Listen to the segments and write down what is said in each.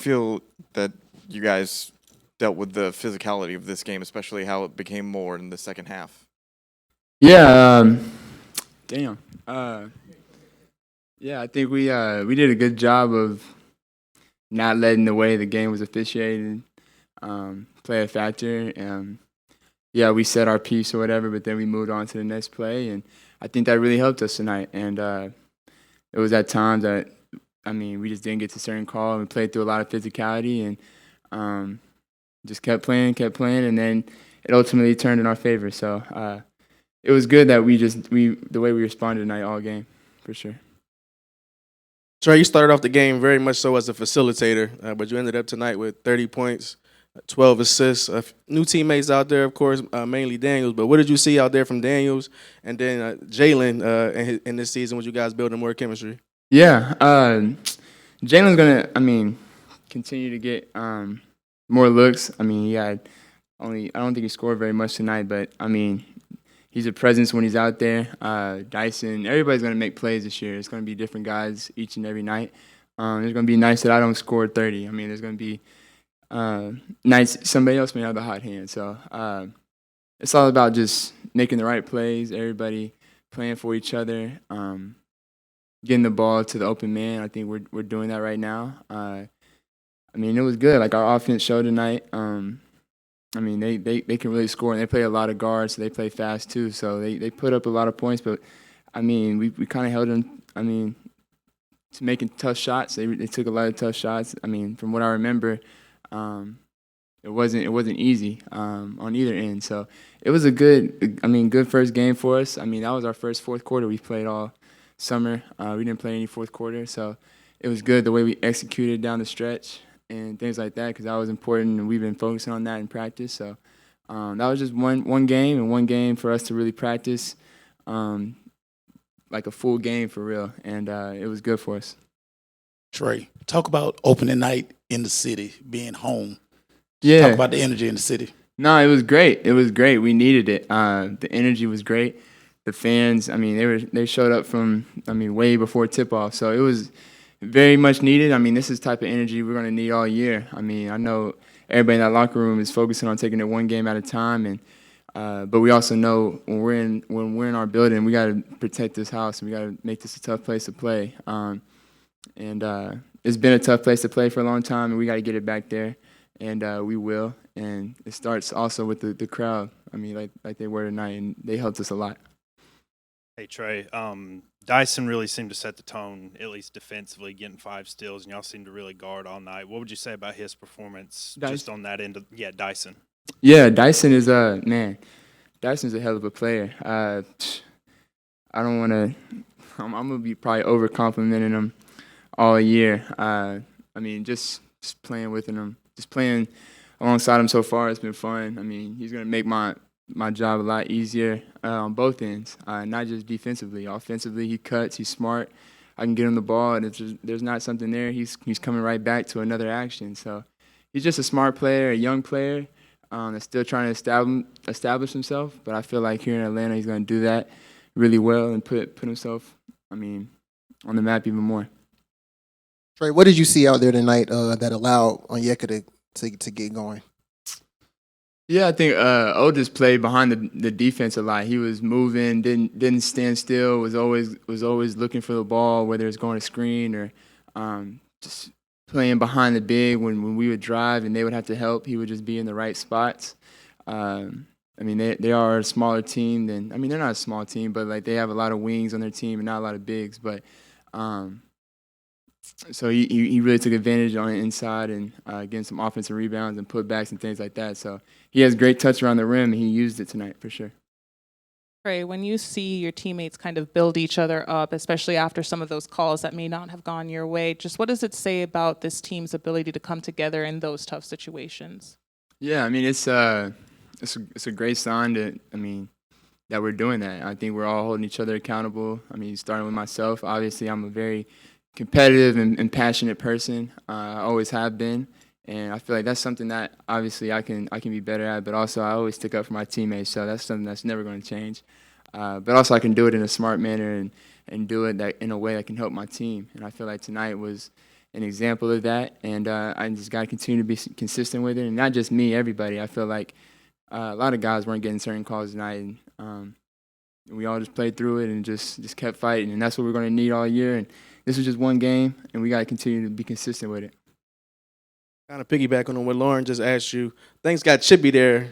feel that you guys dealt with the physicality of this game, especially how it became more in the second half? Yeah, damn. Yeah, I think we did a good job of not letting the way the game was officiated play a factor. Yeah, we set our piece or whatever, but then we moved on to the next play, and I think that really helped us tonight. And it was at times that we just didn't get to certain call, and we played through a lot of physicality, and just kept playing, and then it ultimately turned in our favor. So it was good that the way we responded tonight all game, for sure. Trae, you started off the game very much so as a facilitator, but you ended up tonight with 30 points, 12 assists. New teammates out there, of course, mainly Daniels. But what did you see out there from Daniels and then Jalen in this season? Was you guys building more chemistry? Yeah, Jalen's gonna, continue to get more looks. He had I don't think he scored very much tonight, but he's a presence when he's out there. Dyson, everybody's going to make plays this year. It's going to be different guys each and every night. It's going to be nice that I don't score 30. There's going to be nights somebody else may have the hot hand. So it's all about just making the right plays, everybody playing for each other, getting the ball to the open man. I think we're doing that right now. It was good. Like, our offense showed tonight. They can really score, and they play a lot of guards, so they play fast too. So they put up a lot of points, but we kind of held them. To making tough shots. They took a lot of tough shots. From what I remember, it wasn't easy on either end. So it was a good first game for us. That was our first fourth quarter we played all summer. We didn't play any fourth quarter, so it was good the way we executed down the stretch and things like that, because that was important, and we've been focusing on that in practice. So that was just one game, and one game for us to really practice, like a full game for real, and it was good for us. Trae, talk about opening night in the city, being home. Yeah. Talk about the energy in the city. No, it was great. It was great. We needed it. The energy was great. The fans, they showed up from, way before tip-off, so it was very much needed. This is the type of energy we're going to need all year. I know everybody in that locker room is focusing on taking it one game at a time, and but we also know when we're in our building, we got to protect this house, and we got to make this a tough place to play. It's been a tough place to play for a long time, and we got to get it back there, and we will. And it starts also with the crowd. Like they were tonight, and they helped us a lot. Hey, Trae, Dyson really seemed to set the tone, at least defensively, getting 5 steals, and y'all seemed to really guard all night. What would you say about his performance just on that end? Dyson. Yeah, Dyson is Dyson's a hell of a player. I don't want to. I'm gonna be probably over complimenting him all year. Just playing with him, just playing alongside him so far, it's been fun. He's gonna make my job a lot easier on both ends, not just defensively. Offensively, he cuts, he's smart. I can get him the ball, and if there's not something there, he's coming right back to another action. So he's just a smart player, a young player that's still trying to establish himself. But I feel like here in Atlanta, he's going to do that really well and put himself, on the map even more. Trae, what did you see out there tonight that allowed Onyeka to get going? Yeah, I think O just played behind the defense a lot. He was moving, didn't stand still. Was always looking for the ball, whether it's going to screen or just playing behind the big. When we would drive and they would have to help, he would just be in the right spots. They are a smaller team than. They're not a small team, but like they have a lot of wings on their team and not a lot of bigs. But so he really took advantage on the inside and getting some offensive rebounds and putbacks and things like that. So he has great touch around the rim, and he used it tonight for sure. Trae, when you see your teammates kind of build each other up, especially after some of those calls that may not have gone your way, just what does it say about this team's ability to come together in those tough situations? Yeah, it's a great sign that we're doing that. I think we're all holding each other accountable. Starting with myself, obviously I'm a very competitive and passionate person. I always have been, and I feel like that's something that obviously I can be better at. But also I always stick up for my teammates, so that's something that's never going to change. But also I can do it in a smart manner and do it in a way that can help my team. And I feel like tonight was an example of that, and I just got to continue to be consistent with it, and not just me, everybody. I feel like a lot of guys weren't getting certain calls tonight, and we all just played through it and just kept fighting, and that's what we're going to need all year. And this was just one game, and we got to continue to be consistent with it. Kind of piggyback on what Lauren just asked you. Things got chippy there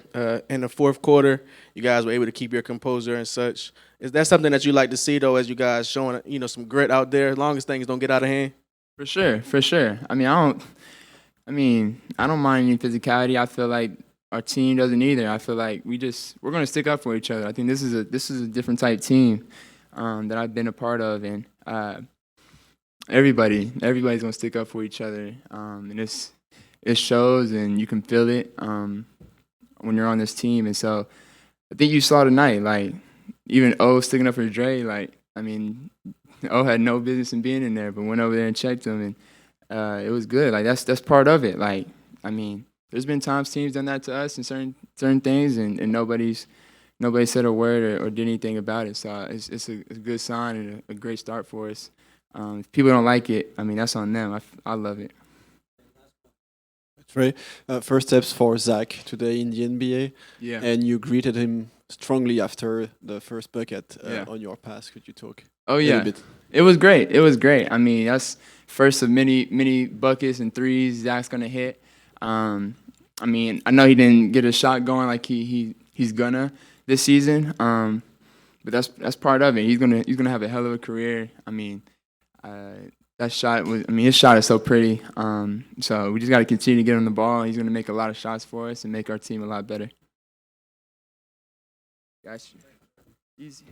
in the fourth quarter. You guys were able to keep your composure and such. Is that something that you like to see, though, as you guys showing some grit out there, as long as things don't get out of hand? For sure, for sure. I don't mind any physicality. I feel like our team doesn't either. I feel like we're going to stick up for each other. I think this is a different type team that I've been a part of, and everybody's going to stick up for each other, and it shows, and you can feel it when you're on this team. And so I think you saw tonight, like, even O sticking up for Trae, like, O had no business in being in there, but went over there and checked him, and it was good. Like, that's part of it. Like, there's been times teams done that to us in certain things, and nobody said a word or did anything about it. So it's a good sign and a great start for us. If people don't like it, that's on them. I love it. Trae, first steps for Zach today in the NBA. Yeah. And you greeted him strongly after the first bucket Yeah. on your pass. Could you talk? Oh yeah, a bit? It was great. It was great. That's first of many buckets and threes Zach's gonna hit. I know he didn't get a shot going like he's gonna this season. But that's part of it. He's gonna have a hell of a career. That shot was. His shot is so pretty. So we just got to continue to get him the ball. He's gonna make a lot of shots for us and make our team a lot better. Gotcha. Easy.